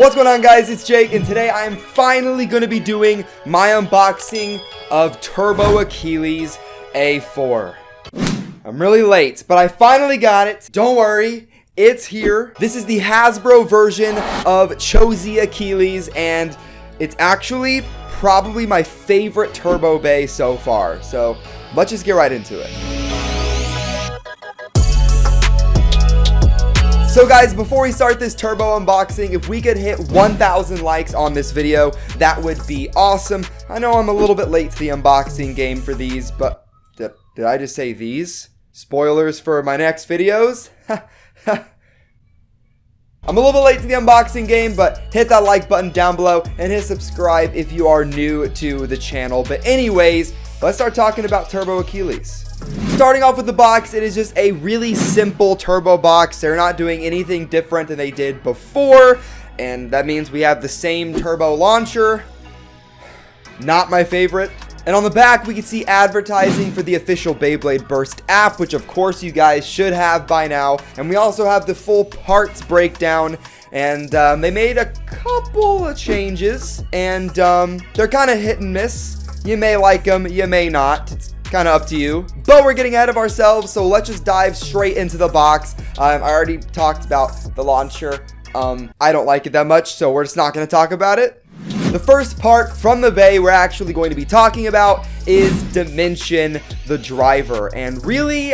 What's going on, guys? It's Jake, and today I am finally going to be doing my unboxing of Turbo Achilles A4. I'm really late, but I finally got it. Don't worry, it's here. This is the Hasbro version of Chozy Achilles, and it's actually probably my favorite Turbo Bay so far. So let's just get right into it. So guys, before we start this Turbo unboxing, if we could hit 1,000 likes on this video, that would be awesome. I know I'm a little bit late to the unboxing game for these, but did I just say these? Spoilers for my next videos? I'm a little bit late to the unboxing game, but hit that like button down below and hit subscribe if you are new to the channel. But anyways, let's start talking about Turbo Achilles. Starting off with the box, it is just a really simple turbo box. They're not doing anything different than they did before, and that means we have the same turbo launcher. Not my favorite. And on the back, we can see advertising for the official Beyblade Burst app, which of course you guys should have by now. And we also have the full parts breakdown, and they made a couple of changes, and they're kind of hit and miss. You may like them, you may not. It's kind of up to you, but we're getting ahead of ourselves, so let's just dive straight into the box. I already talked about the launcher. I don't like it that much, so we're just not going to talk about it. The first part from the bay we're actually going to be talking about is Dimension, the driver, and really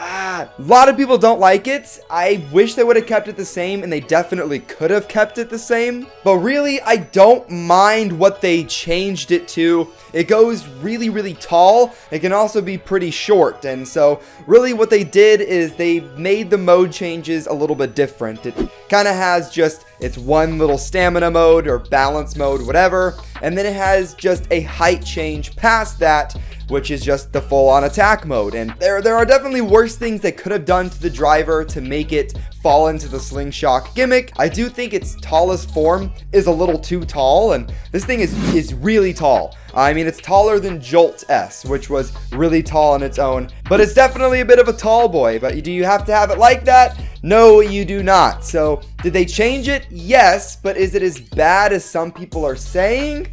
a lot of people don't like it. I wish they would have kept it the same, and they definitely could have kept it the same. But really, I don't mind what they changed it to. It goes really, really tall. It can also be pretty short. And so really what they did is they made the mode changes a little bit different. It kind of has just its one little stamina mode or balance mode, whatever. And then it has just a height change past that, which is just the full-on attack mode. And there are definitely worse things they could have done to the driver to make it fall into the Slingshock gimmick. I do think its tallest form is a little too tall, and this thing is really tall. I mean, it's taller than Jolt S, which was really tall on its own, but it's definitely a bit of a tall boy. But do you have to have it like that? No, you do not. So did they change it? Yes, but is it as bad as some people are saying?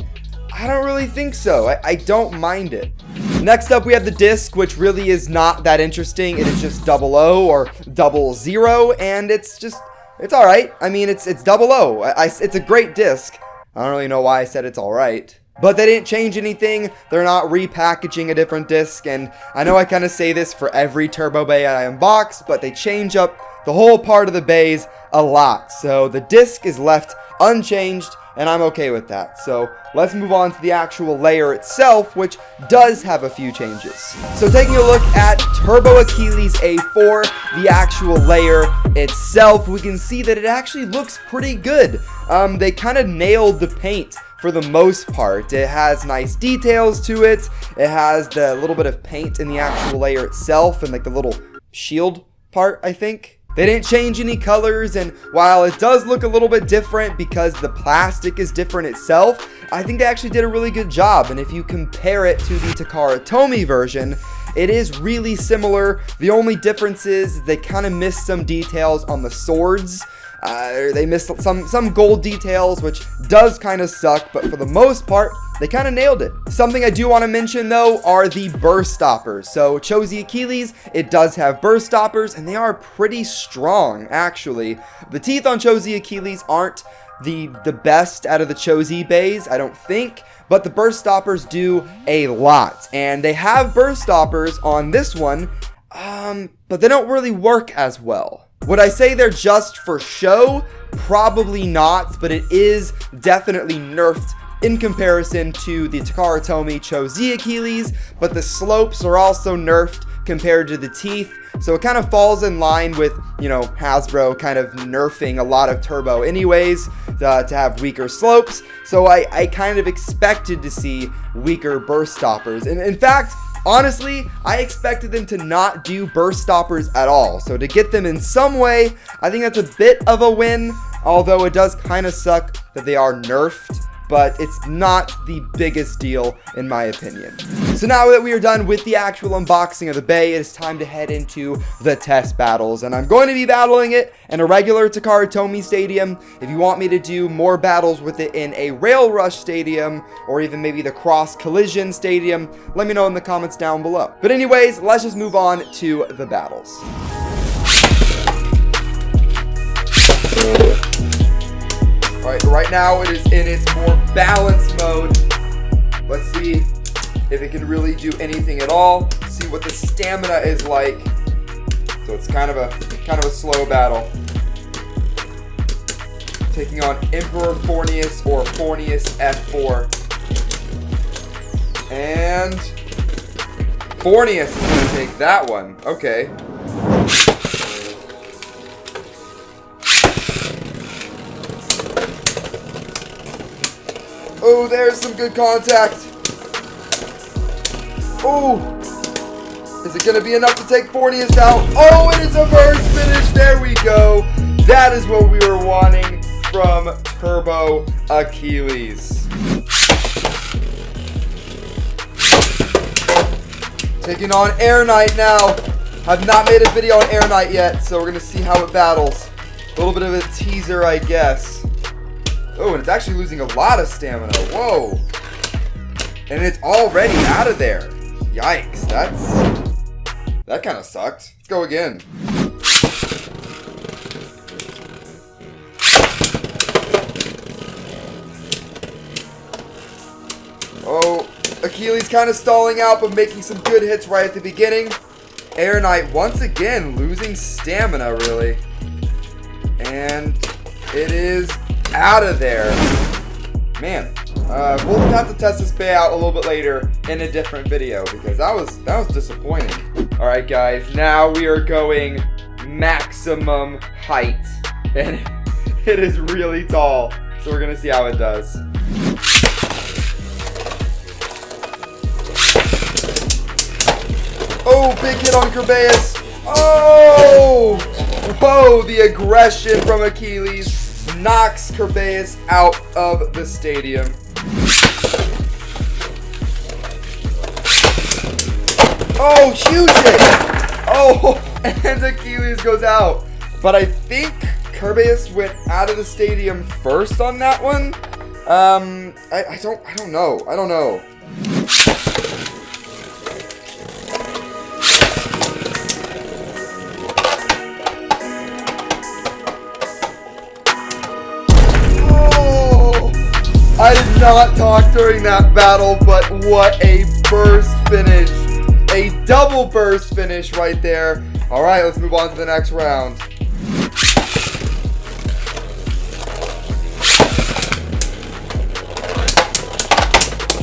I don't really think so. I don't mind it. Next up, we have the disc, which really is not that interesting. It is just 00 or 00, and it's all right. I mean, it's 00. It's a great disc. I don't really know why I said it's all right. But they didn't change anything. They're not repackaging a different disc, and I know I kind of say this for every Turbo Bay I unbox, but they change up the whole part of the bays a lot. So the disc is left unchanged, and I'm okay with that. So let's move on to the actual layer itself, which does have a few changes. So taking a look at Turbo Achilles A4, the actual layer itself, we can see that it actually looks pretty good. They kind of nailed the paint for the most part. It has nice details to it. It has the little bit of paint in the actual layer itself and like the little shield part, I think. They didn't change any colors, and while it does look a little bit different because the plastic is different itself, I think they actually did a really good job. And if you compare it to the Takara Tomy version, it is really similar. The only difference is they kind of missed some details on the swords. They missed some gold details, which does kind of suck, but for the most part, they kind of nailed it. Something I do want to mention, though, are the burst stoppers. So Chozy Achilles, it does have burst stoppers, and they are pretty strong, actually. The teeth on Chozy Achilles aren't the best out of the Chozy bays, I don't think, but the burst stoppers do a lot. And they have burst stoppers on this one, but they don't really work as well. Would I say they're just for show? Probably not, but it is definitely nerfed in comparison to the Takara Tomy Chozy Achilles, but the slopes are also nerfed compared to the teeth, so it kind of falls in line with, you know, Hasbro kind of nerfing a lot of Turbo anyways, to have weaker slopes, so I kind of expected to see weaker burst stoppers, and in fact, honestly, I expected them to not do burst stoppers at all. So to get them in some way, I think that's a bit of a win. Although it does kind of suck that they are nerfed. but it's not the biggest deal in my opinion. So now that we are done with the actual unboxing of the Bey, it is time to head into the test battles, and I'm going to be battling it in a regular Takara Tomy stadium. If you want me to do more battles with it in a Rail Rush stadium, or even maybe the Cross Collision stadium, let me know in the comments down below. But anyways, let's just move on to the battles. Alright, right now it is in its more balanced mode. Let's see if it can really do anything at all. See what the stamina is like. So it's kind of a slow battle. Taking on Emperor Fornius or Fornius A4. And Fornius is going to take that one. Okay. Oh, there's some good contact. Oh, is it going to be enough to take Fornius out? Oh, and it's a burst finish. There we go. That is what we were wanting from Turbo Achilles. Taking on Air Knight now. I've not made a video on Air Knight yet, so we're going to see how it battles. A little bit of a teaser, I guess. Oh, and it's actually losing a lot of stamina. Whoa. And it's already out of there. Yikes. That kind of sucked. Let's go again. Oh, Achilles kind of stalling out, but making some good hits right at the beginning. Air Knight once again losing stamina, really. And it is out of there. Man, we'll have to test this Bey out a little bit later in a different video because that was disappointing. All right, guys, now we are going maximum height, and it is really tall. So we're gonna see how it does. Oh, big hit on Kerbeus. Oh, whoa! The aggression from Achilles knocks Kerbeus out of the stadium. Oh, huge hit! Oh, and Achilles goes out. But I think Kerbeus went out of the stadium first on that one. I don't know. I did not talk during that battle, but what a burst finish. A double burst finish right there. All right, let's move on to the next round.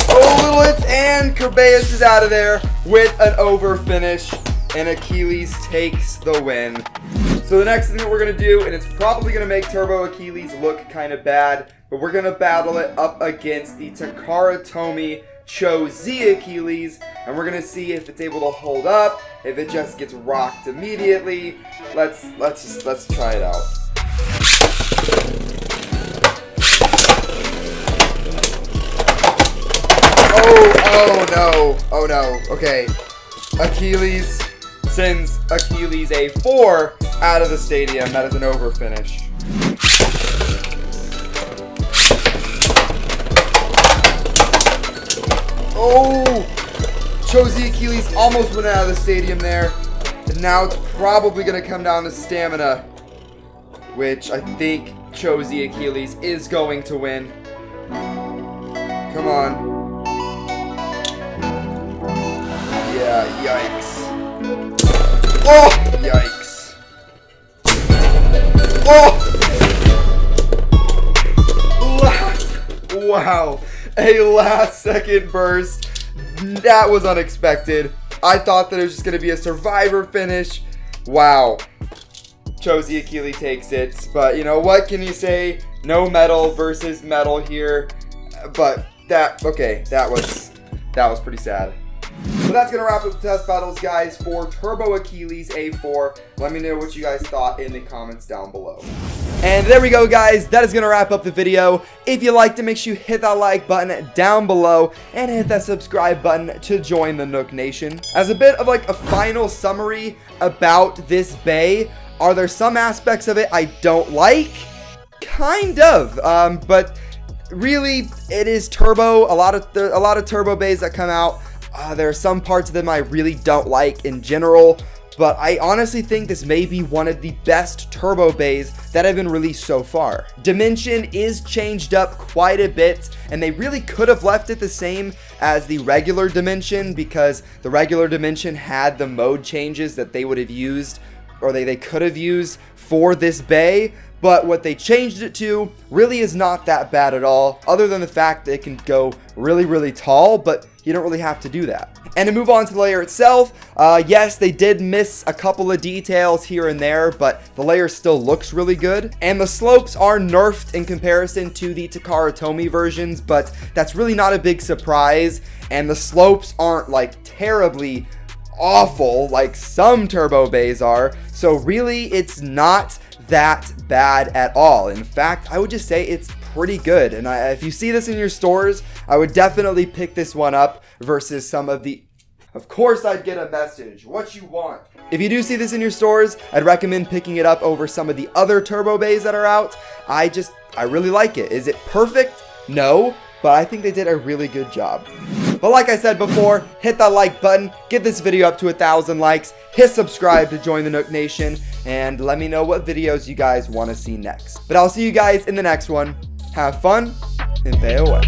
Oh, little hits, and Kerbeus is out of there with an over finish, and Achilles takes the win. So the next thing that we're going to do, and it's probably going to make Turbo Achilles look kind of bad, but we're going to battle it up against the Takara Tomy Z Achilles, and we're going to see if it's able to hold up, if it just gets rocked immediately. Let's try it out. Oh no. Okay. Achilles sends Achilles A4 out of the stadium. That is an over finish. Oh! Z Achilles almost went out of the stadium there. And now it's probably going to come down to stamina, which I think Z Achilles is going to win. Come on. Yeah, yikes. Oh! Yikes. Oh! Wow. A last second burst. That was unexpected. I thought that it was just going to be a survivor finish. Wow. Z Achilles takes it. But you know, what can you say? No metal versus metal here. But that was pretty sad. So that's going to wrap up the test battles, guys, for Turbo Achilles A4. Let me know what you guys thought in the comments down below. And there we go, guys. That is going to wrap up the video. If you liked it, make sure you hit that like button down below and hit that subscribe button to join the Nook Nation. As a bit of like a final summary about this bay, are there some aspects of it I don't like? Kind of, but really it is turbo. A lot of turbo bays that come out. There are some parts of them I really don't like in general. But I honestly think this may be one of the best turbo bays that have been released so far. Dimension is changed up quite a bit, and they really could have left it the same as the regular Dimension, because the regular Dimension had the mode changes that they would have used, or they could have used for this bay. But what they changed it to really is not that bad at all, other than the fact that it can go really, really tall, but you don't really have to do that. And to move on to the layer itself, yes, they did miss a couple of details here and there, but the layer still looks really good. And the slopes are nerfed in comparison to the Takara Tomy versions, but that's really not a big surprise. And the slopes aren't like terribly awful like some turbo bays are, so really it's not that bad at all. In fact, I would just say it's pretty good, and if you see this in your stores, I would definitely pick this one up versus some of the... Of course I'd get a message. What you want? If you do see this in your stores, I'd recommend picking it up over some of the other turbo bays that are out. I really like it. Is it perfect? No, but I think they did a really good job. But like I said before, hit that like button, get this video up to 1,000 likes, hit subscribe to join the Nook Nation, and let me know what videos you guys want to see next. But I'll see you guys in the next one. Have fun, and pay away.